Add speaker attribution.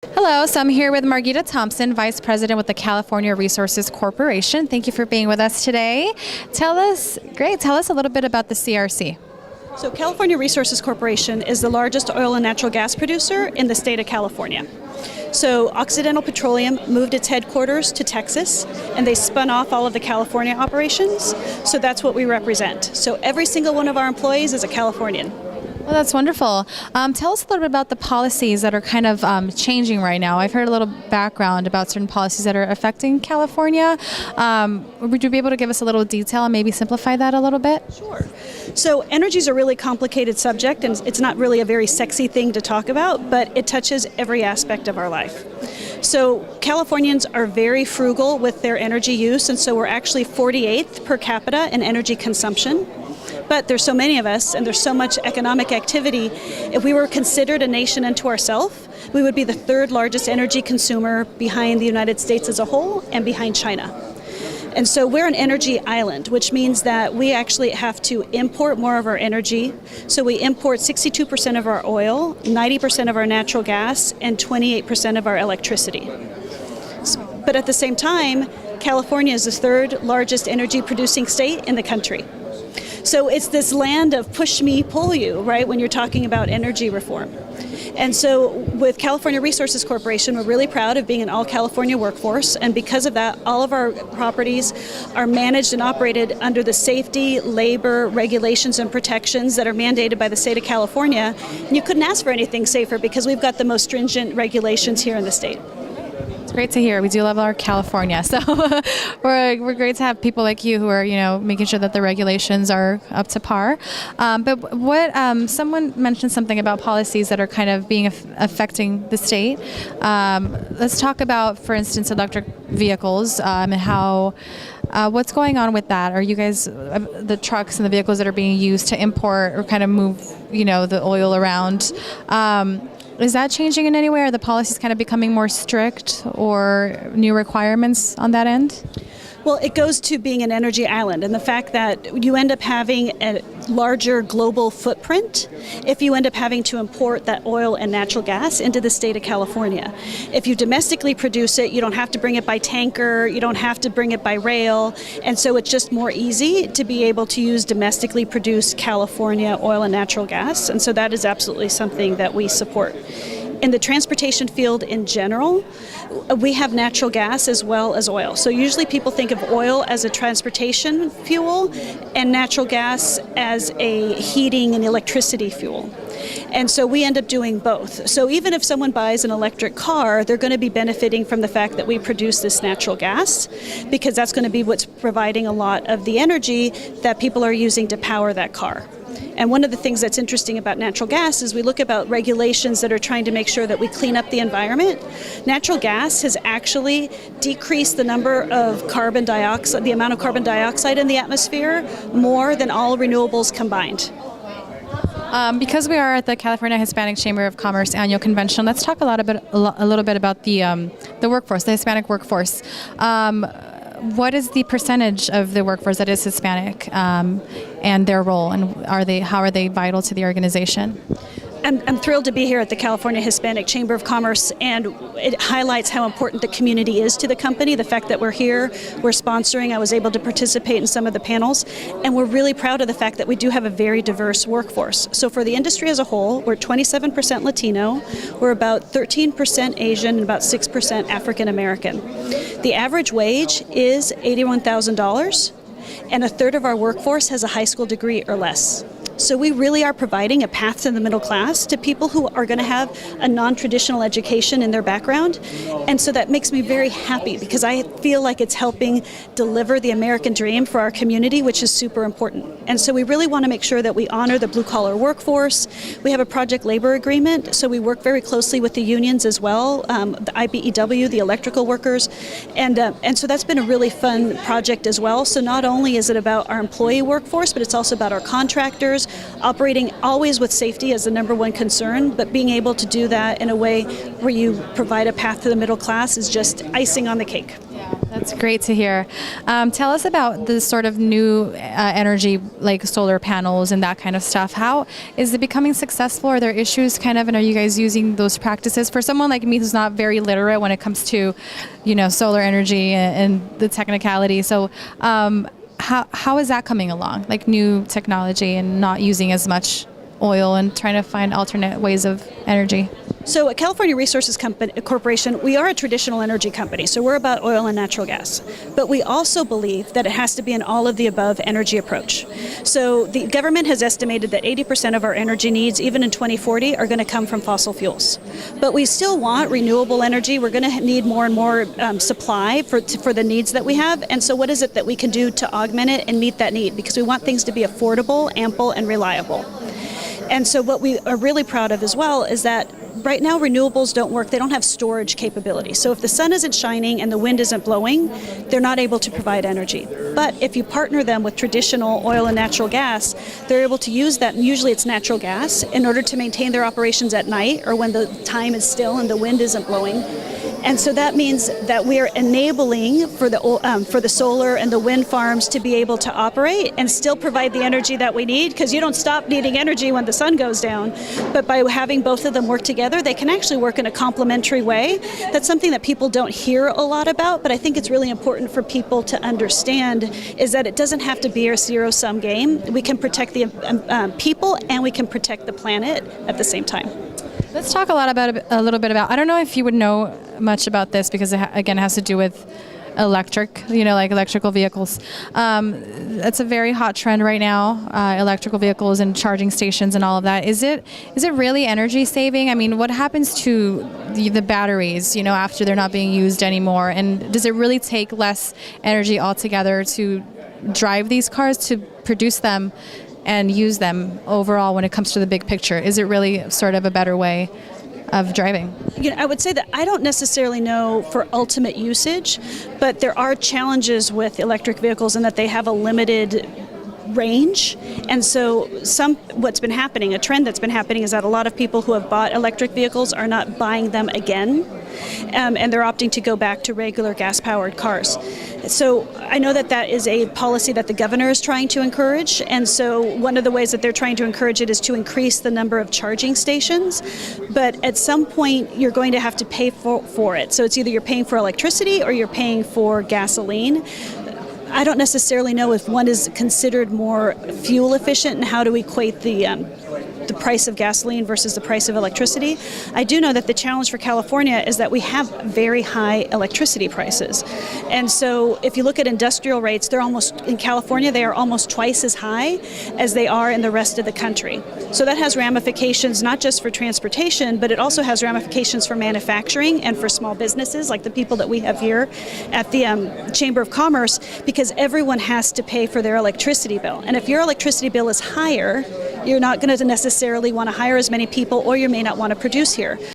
Speaker 1: Hello, so I'm here with Margita Thompson, Vice President with the California Resources Corporation. Thank you for being with us today. Tell us a little bit about the CRC.
Speaker 2: So California Resources Corporation is the largest oil and natural gas producer in the state of California. So Occidental Petroleum moved its headquarters to Texas, and they spun off all of the California operations. So that's what we represent. So every single one of our employees is a Californian.
Speaker 1: Well, that's wonderful. Tell us a little bit about the policies that are kind of changing right now. I've heard a little background about certain policies that are affecting California. Would you be able to give us a little detail and maybe simplify that a little bit?
Speaker 2: Sure. So energy is a really complicated subject, and it's not really a very sexy thing to talk about, but it touches every aspect of our life. So Californians are very frugal with their energy use, and so we're actually 48th per capita in energy consumption. But there's so many of us, and there's so much economic activity. If we were considered a nation unto ourselves, we would be the third largest energy consumer behind the United States as a whole and behind China. And so we're an energy island, which means that we actually have to import more of our energy. So we import 62% of our oil, 90% of our natural gas, and 28% of our electricity. But at the same time, California is the third largest energy producing state in the country. So it's this land of push me, pull you, right, when you're talking about energy reform. And so with California Resources Corporation, we're really proud of being an all-California workforce, and because of that, all of our properties are managed and operated under the safety, labor, regulations, and protections that are mandated by the state of California. And you couldn't ask for anything safer because we've got the most stringent regulations here in the state.
Speaker 1: It's great to hear. We do love our California, so we're great to have people like you who are, making sure that the regulations are up to par. But what someone mentioned something about policies that are kind of being affecting the state. Let's talk about, for instance, electric vehicles and how. What's going on with that? Are you guys, the trucks and the vehicles that are being used to import or kind of move, the oil around? Is that changing in any way? Are the policies kind of becoming more strict or new requirements on that end?
Speaker 2: Well, it goes to being an energy island and the fact that you end up having a larger global footprint if you end up having to import that oil and natural gas into the state of California. If you domestically produce it, you don't have to bring it by tanker, you don't have to bring it by rail, and so it's just more easy to be able to use domestically produced California oil and natural gas, and so that is absolutely something that we support. In the transportation field in general, we have natural gas as well as oil. So usually people think of oil as a transportation fuel and natural gas as a heating and electricity fuel. And so we end up doing both. So even if someone buys an electric car, they're going to be benefiting from the fact that we produce this natural gas, because that's going to be what's providing a lot of the energy that people are using to power that car. And one of the things that's interesting about natural gas is we look about regulations that are trying to make sure that we clean up the environment. Natural gas has actually decreased the number of carbon dioxide, the amount of carbon dioxide in the atmosphere, more than all renewables combined.
Speaker 1: Because we are at the California Hispanic Chamber of Commerce annual convention, let's talk a little bit about the workforce, the Hispanic workforce. What is the percentage of the workforce that is Hispanic and their role, and how are they vital to the organization?
Speaker 2: I'm thrilled to be here at the California Hispanic Chamber of Commerce, and it highlights how important the community is to the company. The fact that we're here, we're sponsoring, I was able to participate in some of the panels, and we're really proud of the fact that we do have a very diverse workforce. So for the industry as a whole, we're 27% Latino, we're about 13% Asian, and about 6% African American. The average wage is $81,000, and a third of our workforce has a high school degree or less. So we really are providing a path to the middle class to people who are going to have a non-traditional education in their background. And so that makes me very happy because I feel like it's helping deliver the American dream for our community, which is super important. And so we really want to make sure that we honor the blue-collar workforce. We have a project labor agreement, so we work very closely with the unions as well, the IBEW, the electrical workers. And so that's been a really fun project as well. So not only is it about our employee workforce, but it's also about our contractors, operating always with safety as the number one concern, but being able to do that in a way where you provide a path to the middle class is just icing on the cake.
Speaker 1: Yeah, It's great to hear. Tell us about the sort of new energy, like solar panels and that kind of stuff. How is it becoming successful? Are there issues kind of, and are you guys using those practices? For someone like me who's not very literate when it comes to, solar energy and the technicality. So how is that coming along? Like new technology and not using as much oil and trying to find alternate ways of energy?
Speaker 2: So at California Resources Corporation, we are a traditional energy company, so we're about oil and natural gas. But we also believe that it has to be an all-of-the-above energy approach. So the government has estimated that 80% of our energy needs, even in 2040, are going to come from fossil fuels. But we still want renewable energy. We're going to need more and more supply for the needs that we have. And so what is it that we can do to augment it and meet that need? Because we want things to be affordable, ample, and reliable. And so what we are really proud of as well is that right now renewables don't work. They don't have storage capability. So if the sun isn't shining and the wind isn't blowing, they're not able to provide energy. But if you partner them with traditional oil and natural gas, they're able to use that, and usually it's natural gas, in order to maintain their operations at night or when the time is still and the wind isn't blowing. And so that means that we are enabling for the solar and the wind farms to be able to operate and still provide the energy that we need, because you don't stop needing energy when the sun goes down. But by having both of them work together, they can actually work in a complementary way. That's something that people don't hear a lot about, but I think it's really important for people to understand, is that it doesn't have to be a zero-sum game. We can protect the people and we can protect the planet at the same time.
Speaker 1: Let's talk a little bit about, I don't know if you would know much about this because it again has to do with electric, like electrical vehicles. That's a very hot trend right now, electrical vehicles and charging stations and all of that. Is it really energy saving? I mean, what happens to the batteries, after they're not being used anymore? And does it really take less energy altogether to drive these cars, to produce them and use them overall when it comes to the big picture? Is it really sort of a better way of driving?
Speaker 2: I would say that I don't necessarily know for ultimate usage, but there are challenges with electric vehicles in that they have a limited range. And so what's been happening, a trend that's been happening, is that a lot of people who have bought electric vehicles are not buying them again, and they're opting to go back to regular gas-powered cars. So I know that is a policy that the governor is trying to encourage, and so one of the ways that they're trying to encourage it is to increase the number of charging stations, but at some point you're going to have to pay for it. So it's either you're paying for electricity or you're paying for gasoline. I don't necessarily know if one is considered more fuel efficient and how to equate the price of gasoline versus the price of electricity. I do know that the challenge for California is that we have very high electricity prices. And so if you look at industrial rates, in California, they are almost twice as high as they are in the rest of the country. So that has ramifications not just for transportation, but it also has ramifications for manufacturing and for small businesses like the people that we have here at the Chamber of Commerce, because everyone has to pay for their electricity bill. And if your electricity bill is higher, you're not going to necessarily want to hire as many people, or you may not want to produce here.